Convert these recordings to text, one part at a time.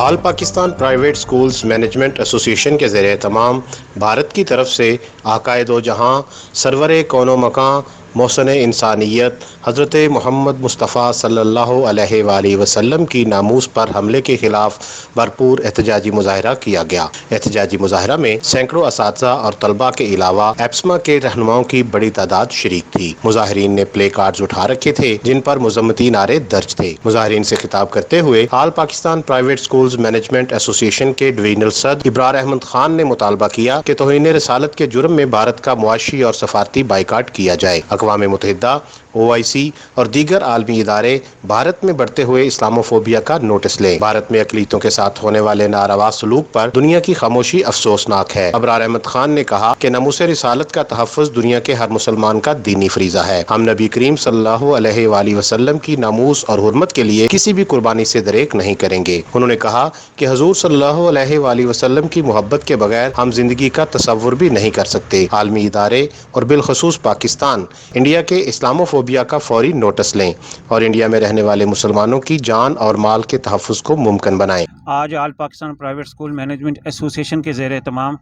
آل Pakistan private schools management ایسوسی ایشن کے زیر اہتمام بھارت کی طرف سے عقائد و جہاں سرور کون و مکاں محسن انسانیت حضرت محمد مصطفیٰ صلی اللہ علیہ وآلہ وسلم کی ناموس پر حملے کے خلاف بھرپور احتجاجی مظاہرہ کیا گیا۔ احتجاجی مظاہرہ میں سینکڑوں اساتذہ اور طلباء کے علاوہ ایپسما کے رہنماؤں کی بڑی تعداد شریک تھی۔ مظاہرین نے پلے کارڈز اٹھا رکھے تھے جن پر مذمتی نعرے درج تھے۔ مظاہرین سے خطاب کرتے ہوئے آل پاکستان پرائیویٹ سکولز مینجمنٹ ایسوسی ایشن کے ڈویژنل صدر ابرار احمد خان نے مطالبہ کیا کہ توہین رسالت کے جرم میں بھارت کا معاشی اور سفارتی بائیکاٹ کیا جائے۔ اقوام متحدہ، OIC اور دیگر عالمی ادارے بھارت میں بڑھتے ہوئے اسلاموفوبیا کا نوٹس لیں۔ بھارت میں اقلیتوں کے ساتھ ہونے والے ناروا سلوک پر دنیا کی خاموشی افسوسناک ہے۔ ابرار احمد خان نے کہا کہ ناموس رسالت کا تحفظ دنیا کے ہر مسلمان کا دینی فریضہ ہے۔ ہم نبی کریم صلی اللہ علیہ وآلہ وسلم کی ناموس اور حرمت کے لیے کسی بھی قربانی سے دریغ نہیں کریں گے۔ انہوں نے کہا کہ حضور صلی اللہ علیہ وآلہ وسلم کی محبت کے بغیر ہم زندگی کا تصور بھی نہیں کر سکتے۔ عالمی ادارے اور بالخصوص پاکستان انڈیا کے اسلاموفوبیا کا فوری نوٹس لیں اور انڈیا میں رہنے والے مسلمانوں کی جان اور مال کے تحفظ کو ممکن بنائیں۔ آج آل پاکستان پرائیویٹ اسکول مینجمنٹ ایسوسی ایشن کے زیر اہتمام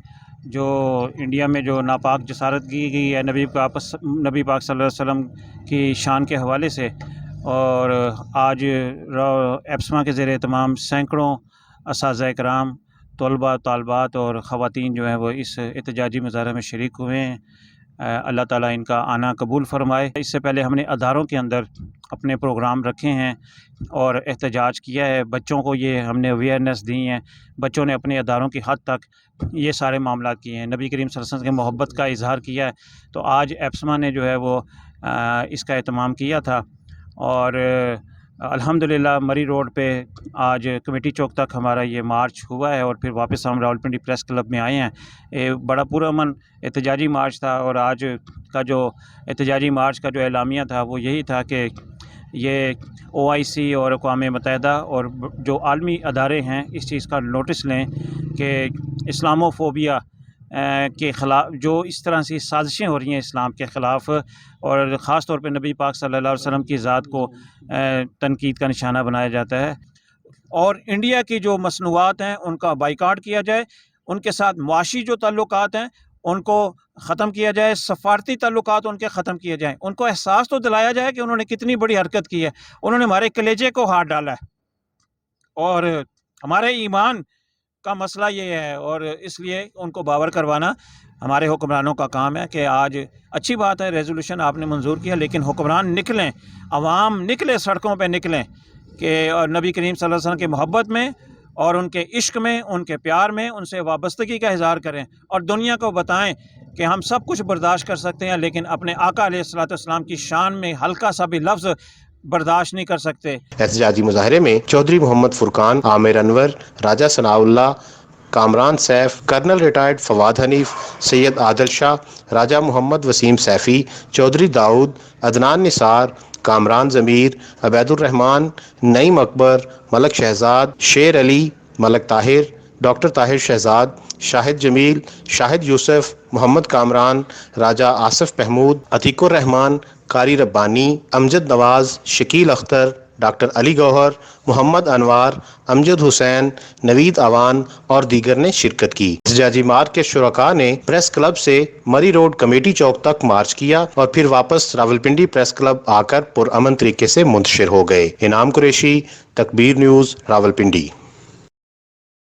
جو انڈیا میں جو ناپاک جسارت کی گئی ہے نبی پاک صلی اللہ علیہ وسلم کی شان کے حوالے سے، اور آج ایپسما کے زیر اہتمام سینکڑوں اساتذہ کرام، طلباء، طالبات اور خواتین جو ہیں وہ اس احتجاجی مظاہرے میں شریک ہوئے ہیں۔ اللہ تعالیٰ ان کا آنا قبول فرمائے۔ اس سے پہلے ہم نے اداروں کے اندر اپنے پروگرام رکھے ہیں اور احتجاج کیا ہے، بچوں کو یہ ہم نے اویئرنیس دی ہیں، بچوں نے اپنے اداروں کی حد تک یہ سارے معاملات کیے ہیں، نبی کریم صلی اللہ علیہ وسلم کی محبت کا اظہار کیا ہے۔ تو آج ایپسما نے جو ہے وہ اس کا اہتمام کیا تھا، اور الحمدللہ مری روڈ پہ آج کمیٹی چوک تک ہمارا یہ مارچ ہوا ہے، اور پھر واپس ہم راولپنڈی پریس کلب میں آئے ہیں۔ یہ بڑا پرامن احتجاجی مارچ تھا، اور آج کا جو احتجاجی مارچ کا جو اعلامیہ تھا وہ یہی تھا کہ یہ OIC اور اقوام متحدہ اور جو عالمی ادارے ہیں اس چیز کا نوٹس لیں کہ اسلاموفوبیا کے خلاف جو اس طرح سے سازشیں ہو رہی ہیں اسلام کے خلاف، اور خاص طور پہ نبی پاک صلی اللہ علیہ وسلم کی ذات کو تنقید کا نشانہ بنایا جاتا ہے، اور انڈیا کی جو مصنوعات ہیں ان کا بائیکاٹ کیا جائے، ان کے ساتھ معاشی جو تعلقات ہیں ان کو ختم کیا جائے، سفارتی تعلقات ان کے ختم کیے جائیں، ان کو احساس تو دلایا جائے کہ انہوں نے کتنی بڑی حرکت کی ہے، انہوں نے ہمارے کلیجے کو ہاتھ ڈالا ہے، اور ہمارے ایمان کا مسئلہ یہ ہے، اور اس لیے ان کو باور کروانا ہمارے حکمرانوں کا کام ہے کہ آج اچھی بات ہے ریزولوشن آپ نے منظور کیا، لیکن حکمران نکلیں، عوام نکلے، سڑکوں پہ نکلیں کہ نبی کریم صلی اللہ علیہ وسلم کی محبت میں اور ان کے عشق میں، ان کے پیار میں ان سے وابستگی کا اظہار کریں، اور دنیا کو بتائیں کہ ہم سب کچھ برداشت کر سکتے ہیں لیکن اپنے آقا علیہ الصلوۃ والسلام کی شان میں ہلکا سا بھی لفظ برداشت نہیں کر سکتے۔ احتجاجی مظاہرے میں Chaudhry Muhammad Furqan, Amir Anwar, Raja Sana Ullah, Kamran Saif, colonel retired Fawad Hanif, Syed Adil Shah, Raja Muhammad Waseem Saifi, Chaudhry Daud, Adnan Nisar, Kamran Zameer, Ubaid ur Rehman, Naeem Akbar, Malik Shahzad, Sher Ali, Malik Tahir, doctor Tahir Shahzad, Shahid Jamil, Shahid Yousuf, Muhammad Kamran, Raja Asif Mahmood, Atiq ur Rehman, Qari Rabbani, Amjad Nawaz, Shakeel Akhtar, doctor Ali Gohar, Muhammad Anwar, Amjad Hussain, Naveed Awan اور دیگر نے شرکت کی۔ احتجاجی مارچ کے شرکاء نے پریس کلب سے مری روڈ کمیٹی چوک تک مارچ کیا اور پھر واپس راولپنڈی پریس کلب آ کر پرامن طریقے سے منتشر ہو گئے۔ انعام قریشی، تکبیر نیوز، راولپنڈی۔